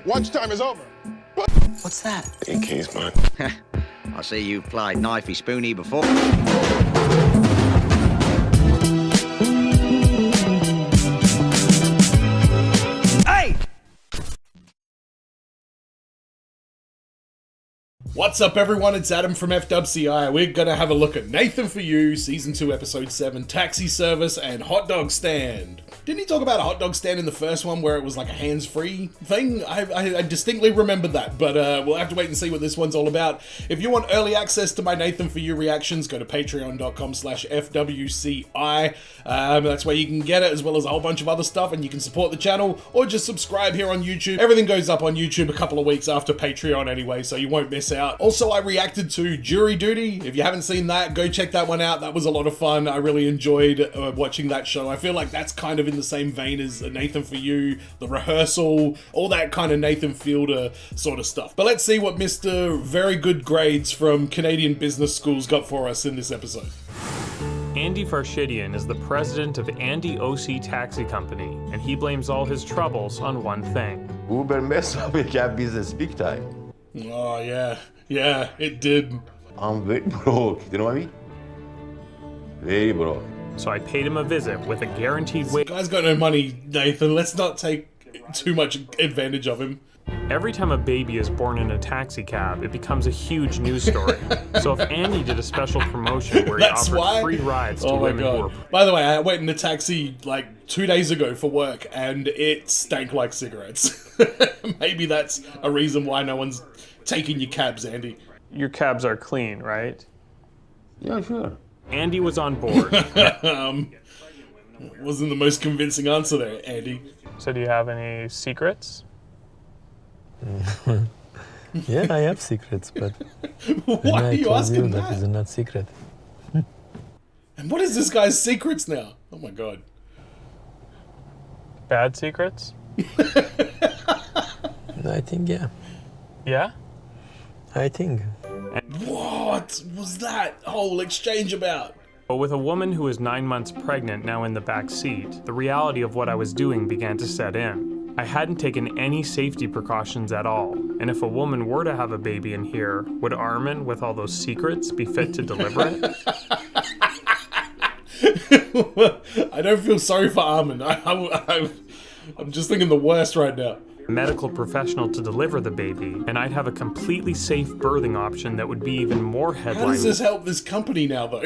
Lunchtime is over. What's that? AK's man. I see you've played knifey spoony before. Hey! What's up, everyone? It's Adam from FWCI. We're gonna have a look at Nathan For You, Season 2, Episode 7, Taxi Service, and Hot Dog Stand. Didn't he talk about a hot dog stand in the first one where it was like a hands-free thing? I distinctly remember that, but we'll have to wait and see what this one's all about. If you want early access to my Nathan For You reactions, go to patreon.com/FWCI. That's where you can get it, as well as a whole bunch of other stuff, and you can support the channel, or just subscribe here on YouTube. Everything goes up on YouTube a couple of weeks after Patreon anyway, so you won't miss out. Also, I reacted to Jury Duty. If you haven't seen that, go check that one out. That was a lot of fun. I really enjoyed watching that show. I feel like that's kind of in the same vein as Nathan For You, The Rehearsal, all that kind of Nathan Fielder sort of stuff. But let's see what Mr. Very Good Grades from Canadian Business Schools got for us in this episode. Andy Farshidian is the president of Andy OC Taxi Company, and he blames all his troubles on one thing. Uber messed up with cab business big time. Oh, yeah. Yeah, it did. I'm very broke, you know what I mean? Very broke. So I paid him a visit with a guaranteed wage. Guy's got no money, Nathan. Let's not take too much advantage of him. Every time a baby is born in a taxi cab, it becomes a huge news story. So if Andy did a special promotion where he offered free rides to women who were... By the way, I went in a taxi like 2 days ago for work, and it stank like cigarettes. Maybe that's a reason why no one's taking your cabs, Andy. Your cabs are clean, right? Yeah, sure. Andy was on board. Wasn't the most convincing answer there, Andy. So do you have any secrets? Yeah, I have secrets, but why are you asking that is not secret. And what is this guy's secrets now? Oh my god. Bad secrets? I think, yeah. Yeah? I think. What was that whole exchange about? But with a woman who was 9 months pregnant now in the back seat, the reality of what I was doing began to set in. I hadn't taken any safety precautions at all, and if a woman were to have a baby in here, would Armin, with all those secrets, be fit to deliver it? I don't feel sorry for Armin. I'm just thinking the worst right now. Medical professional to deliver the baby, and I'd have a completely safe birthing option that would be even more headlining. How does this help this company now, though?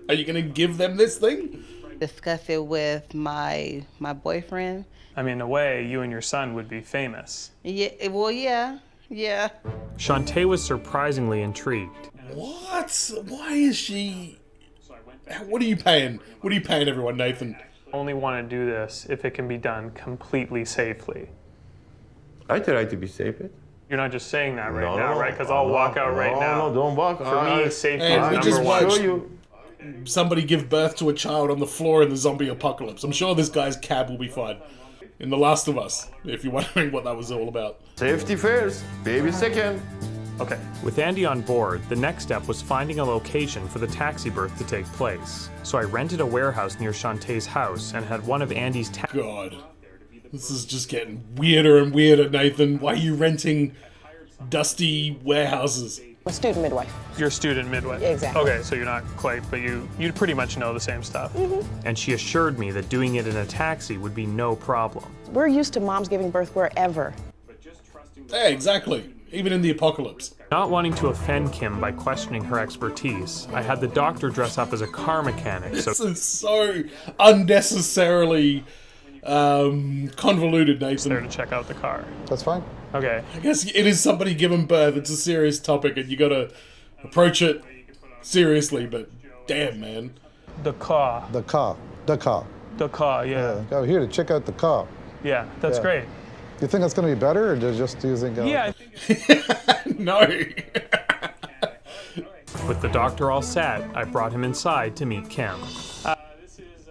Are you going to give them this thing? Discuss it with my boyfriend. I mean, in a way, you and your son would be famous. Yeah, well, yeah. Shantae was surprisingly intrigued. What? Why is she... What are you paying? What are you paying everyone, Nathan? Only want to do this if it can be done completely safely. I try to be safe. You're not just saying that right now, right? Because I'll walk out right now. No, don't walk. For me, safety And is we number just one. watched somebody give birth to a child on the floor in the zombie apocalypse. I'm sure this guy's cab will be fine. In The Last of Us, if you're wondering what that was all about. Safety first, baby second. Okay. With Andy on board, the next step was finding a location for the taxi berth to take place. So I rented a warehouse near Shantae's house and had one of Andy's God. This is just getting weirder and weirder, Nathan. Why are you renting dusty warehouses? A student midwife. You're a student midwife? Exactly. Okay, so you're not quite, but you pretty much know the same stuff. Mm-hmm. And she assured me that doing it in a taxi would be no problem. We're used to moms giving birth wherever. Yeah, exactly. Even in the apocalypse. Not wanting to offend Kim by questioning her expertise, I had the doctor dress up as a car mechanic. This is so unnecessarily convoluted, Nathan. There to check out the car. That's fine. Okay. I guess it is somebody giving birth. It's a serious topic, and you gotta approach it seriously. But damn, man. The car. The car. The car. The car, yeah. Go here to check out the car. Yeah, that's great. You think that's going to be better, or just using... Yeah. No. With the doctor all set, I brought him inside to meet Kim.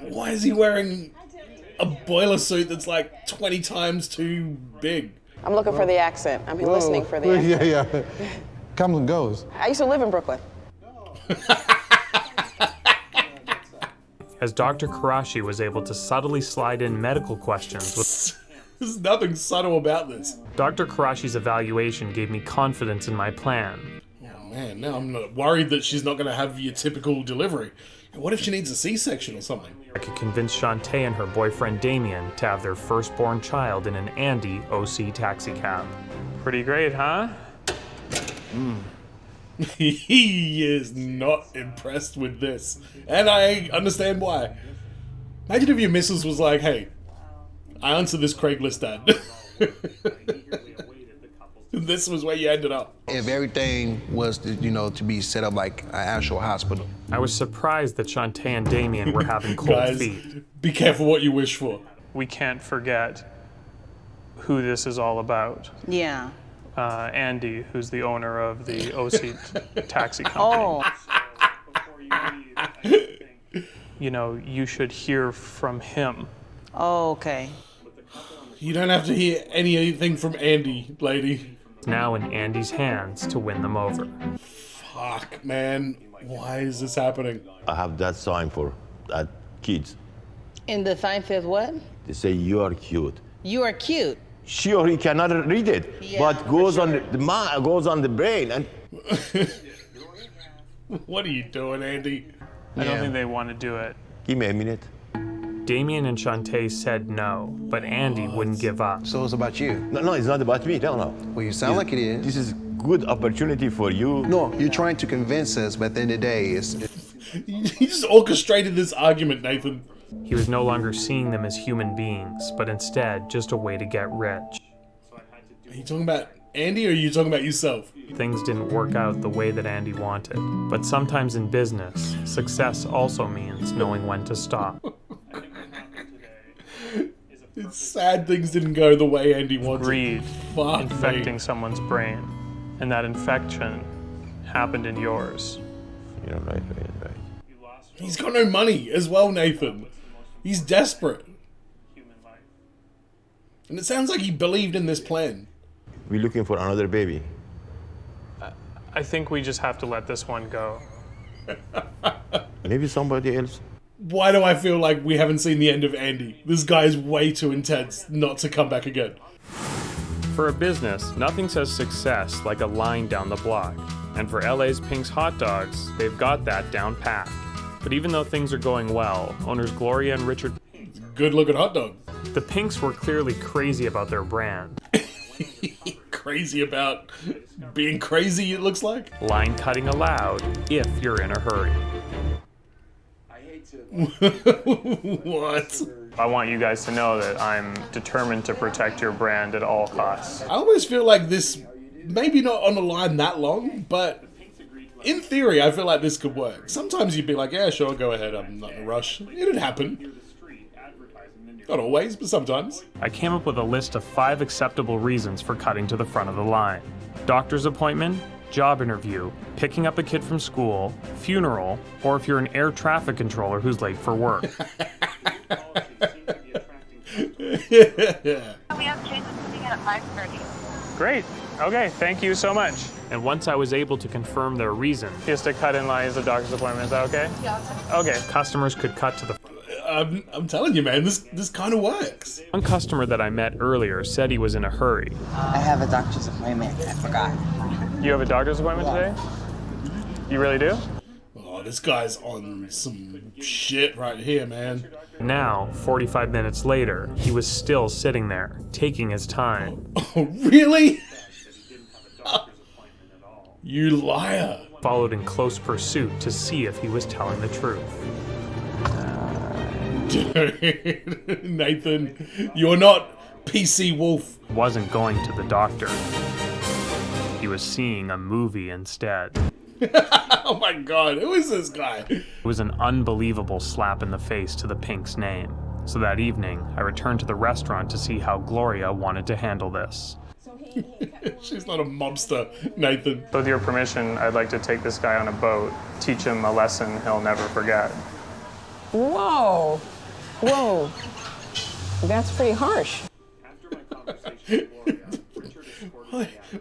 Why is he wearing a boiler suit that's like 20 times too big? I'm looking for the accent. I'm listening for the accent. Yeah. Comes and goes. I used to live in Brooklyn. As Dr. Karashi was able to subtly slide in medical questions with... There's nothing subtle about this. Dr. Karashi's evaluation gave me confidence in my plan. Oh man, now I'm not worried that she's not going to have your typical delivery. What if she needs a C-section or something? I could convince Shantae and her boyfriend Damien to have their firstborn child in an Andy OC taxicab. Pretty great, huh? He is not impressed with this. And I understand why. Imagine if your missus was like, hey, I answered this Craigslist ad. This was where you ended up. If everything was, to be set up like an actual hospital. I was surprised that Shantae and Damien were having cold Guys, feet. be careful what you wish for. We can't forget who this is all about. Yeah. Andy, who's the owner of the OC taxi company. Oh. You know, you should hear from him. Oh, okay. You don't have to hear anything from Andy, lady. Now in Andy's hands to win them over. Fuck, man. Why is this happening? I have that sign for that kids. And the sign says what? They say you are cute. You are cute. Sure, he cannot read it, Yeah, but goes for on sure. the mind, goes on the brain, and What are you doing, Andy? I don't think they want to do it. give me a minute. Damien and Shantae said no, but Andy wouldn't give up. So it's about you. No, it's not about me. No. Well, you sound like it is. This is good opportunity for you. No, you're trying to convince us, but at the end of the day, it's He just orchestrated this argument, Nathan. He was no longer seeing them as human beings, but instead just a way to get rich. Are you talking about Andy or are you talking about yourself? Things didn't work out the way that Andy wanted. But sometimes in business, success also means knowing when to stop. It's sad things didn't go the way Andy wanted. Greed Fuck infecting me. someone's brain. And that infection happened in yours. You know, right. He's got no money as well, Nathan. He's desperate. And it sounds like he believed in this plan. We're looking for another baby. I think we just have to let this one go. Maybe somebody else. Why do I feel like we haven't seen the end of Andy? This guy is way too intense not to come back again. For a business, nothing says success like a line down the block. And for LA's Pink's Hotdogs, they've got that down pat. But even though things are going well, owners Gloria and Richard, Good looking hot dog. the Pinks were clearly crazy about their brand. Crazy about being crazy, it looks like. Line cutting allowed if you're in a hurry. What? I want you guys to know that I'm determined to protect your brand at all costs. I always feel like this, maybe not on the line that long, but in theory, I feel like this could work. Sometimes you'd be like, yeah, sure, go ahead, I'm not in a rush. It'd happen. Not always, but sometimes. I came up with a list of 5 acceptable reasons for cutting to the front of the line. Doctor's appointment, job interview, picking up a kid from school, funeral, or if you're an air traffic controller who's late for work. Yeah. We have Jason coming in at 5:30. Great. Okay, thank you so much. And once I was able to confirm their reason, just to cut in line as a doctor's appointment, is that okay? Yeah. Okay. Customers could cut to the I'm telling you, man, this kind of works. One customer that I met earlier said he was in a hurry. I have a doctor's appointment. I forgot. You have a doctor's appointment today? You really do? Oh, this guy's on some shit right here, man. Now, 45 minutes later, he was still sitting there, taking his time. Oh, really? You liar. Followed in close pursuit to see if he was telling the truth. Dude, Nathan, you're not PC Wolf. Wasn't going to the doctor. He was seeing a movie instead. Oh my god, who is this guy? It was an unbelievable slap in the face to the Pink's name. So that evening, I returned to the restaurant to see how Gloria wanted to handle this. She's not a mobster, Nathan. With your permission, I'd like to take this guy on a boat, teach him a lesson he'll never forget. Whoa. Whoa. That's pretty harsh.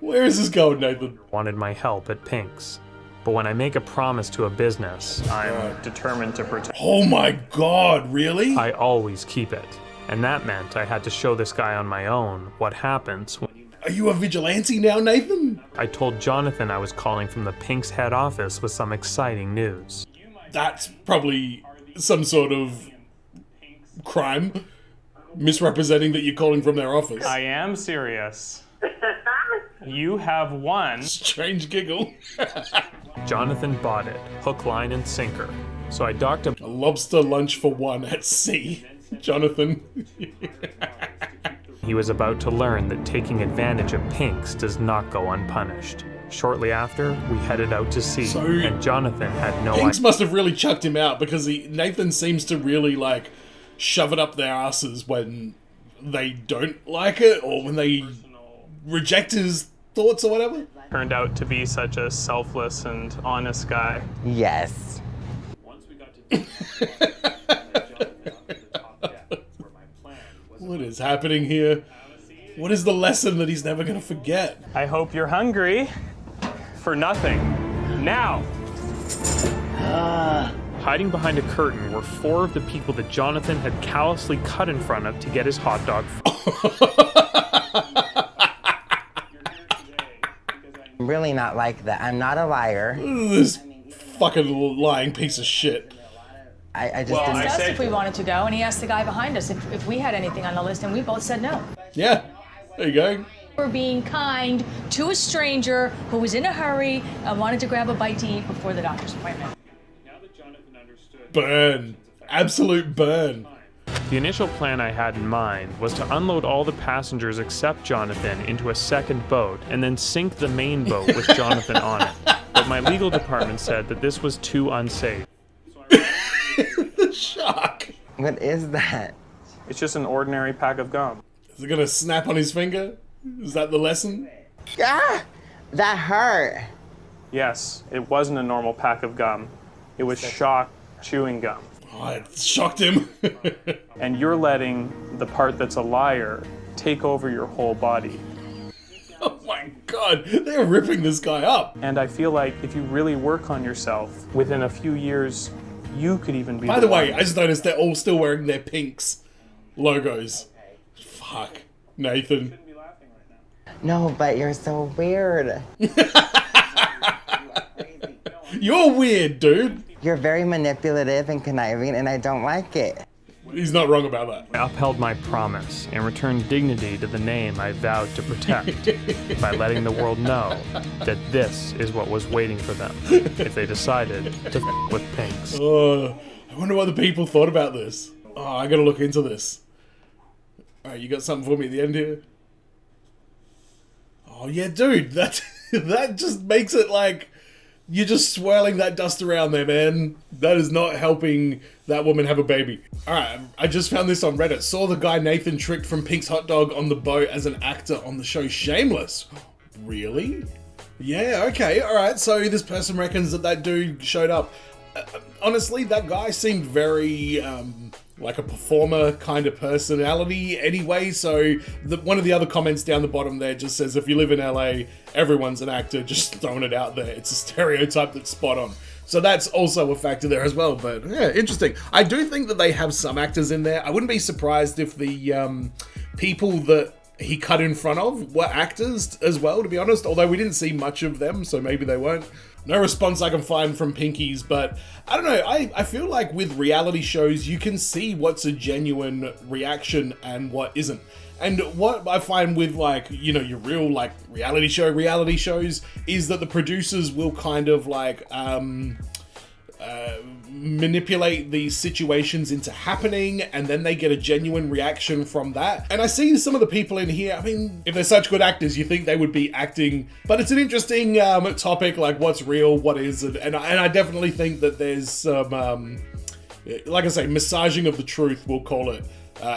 Where is this going, Nathan? Wanted my help at Pink's. But when I make a promise to a business, I'm determined to protect. Oh my god, really? I always keep it. And that meant I had to show this guy on my own what happens when... Are you a vigilante now, Nathan? I told Jonathan I was calling from the Pink's head office with some exciting news. That's probably some sort of crime, misrepresenting that you're calling from their office. I am serious. You have won. Strange giggle. Jonathan bought it, hook, line, and sinker. So I docked him. A lobster lunch for one at sea. Jonathan. He was about to learn that taking advantage of Pinks does not go unpunished. Shortly after, we headed out to sea, and Jonathan had no idea. Pinks must have really chucked him out because Nathan seems to really like shove it up their asses when they don't like it or when they reject his thoughts or whatever. Turned out to be such a selfless and honest guy. Yes. What is happening here? What is the lesson that he's never going to forget? I hope you're hungry for nothing. Now! Hiding behind a curtain were 4 of the people that Jonathan had callously cut in front of to get his hot dog. I'm really not like that. I'm not a liar. This fucking lying piece of shit. I just He didn't. asked us if we wanted to go, and he asked the guy behind us if we had anything on the list, and we both said no. Yeah, there you go. We're being kind to a stranger who was in a hurry and wanted to grab a bite to eat before the doctor's appointment. Burn. Absolute burn. The initial plan I had in mind was to unload all the passengers except Jonathan into a second boat and then sink the main boat with Jonathan on it. But my legal department said that this was too unsafe. The shock. What is that? It's just an ordinary pack of gum. Is it gonna snap on his finger? Is that the lesson? Ah! That hurt. Yes, it wasn't a normal pack of gum. It was shock chewing gum. Oh, it shocked him. And you're letting the part that's a liar take over your whole body. Oh my god, they're ripping this guy up. And I feel like if you really work on yourself, within a few years, you could even be. By the way, I just noticed they're all still wearing their Pinks logos. Fuck. Nathan. No, but you're so weird. You're weird, dude. You're very manipulative and conniving, and I don't like it. He's not wrong about that. I upheld my promise and returned dignity to the name I vowed to protect by letting the world know that this is what was waiting for them if they decided to f with Pinks. I wonder what the people thought about this. Oh, I gotta look into this. Alright, you got something for me at the end here? Oh yeah, dude, that just makes it like you're just swirling that dust around there, man. That is not helping that woman have a baby. Alright, I just found this on Reddit. Saw the guy Nathan tricked from Pink's Hot Dog on the boat as an actor on the show Shameless. Really? Yeah, okay, alright. So this person reckons that dude showed up. Honestly, that guy seemed very, like a performer kind of personality anyway, so one of the other comments down the bottom there just says, if you live in LA, everyone's an actor, just throwing it out there. It's a stereotype that's spot on. So that's also a factor there as well, but yeah, interesting. I do think that they have some actors in there. I wouldn't be surprised if the people that he cut in front of were actors as well, to be honest, although we didn't see much of them, so maybe they weren't. No response I can find from Pinkies, but I don't know, I feel like with reality shows, you can see what's a genuine reaction and what isn't. And what I find with, like, you know, your real, like, reality shows is that the producers will kind of, like, manipulate these situations into happening, and then they get a genuine reaction from that. And I see some of the people in here, I mean, if they're such good actors, you think they would be acting, but it's an interesting topic, like what's real, what isn't, and I definitely think that there's some, like I say, massaging of the truth, we'll call it,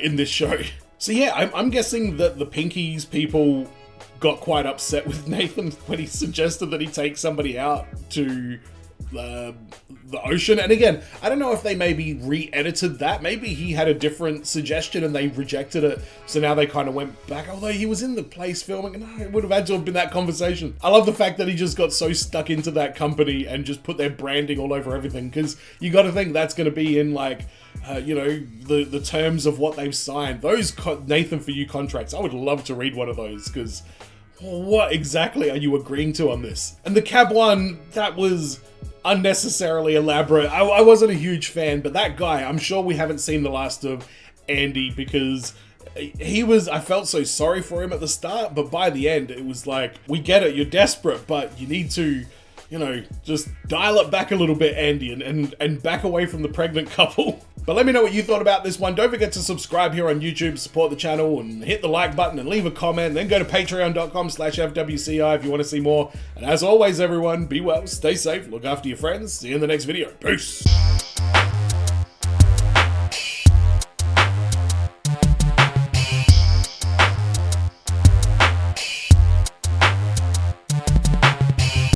in this show. So yeah, I'm guessing that the Pinkies people got quite upset with Nathan when he suggested that he take somebody out to the ocean. And again, I don't know if they maybe re-edited that. Maybe he had a different suggestion and they rejected it, so now they kind of went back. Although he was in the place filming, no, it would have had to have been that conversation. I love the fact that he just got so stuck into that company and just put their branding all over everything, because you got to think that's going to be in like you know, the terms of what they've signed. Those Nathan For You contracts, I would love to read one of those, because what exactly are you agreeing to on this? And the cab one, that was unnecessarily elaborate. I wasn't a huge fan, but that guy, I'm sure we haven't seen the last of Andy, because he was, I felt so sorry for him at the start, but by the end, it was like, we get it, you're desperate, but you need to, you know, just dial it back a little bit, Andy, and back away from the pregnant couple. But let me know what you thought about this one. Don't forget to subscribe here on YouTube, support the channel, and hit the like button and leave a comment. Then go to patreon.com/FWCI if you want to see more. And as always, everyone, be well, stay safe, look after your friends. See you in the next video. Peace.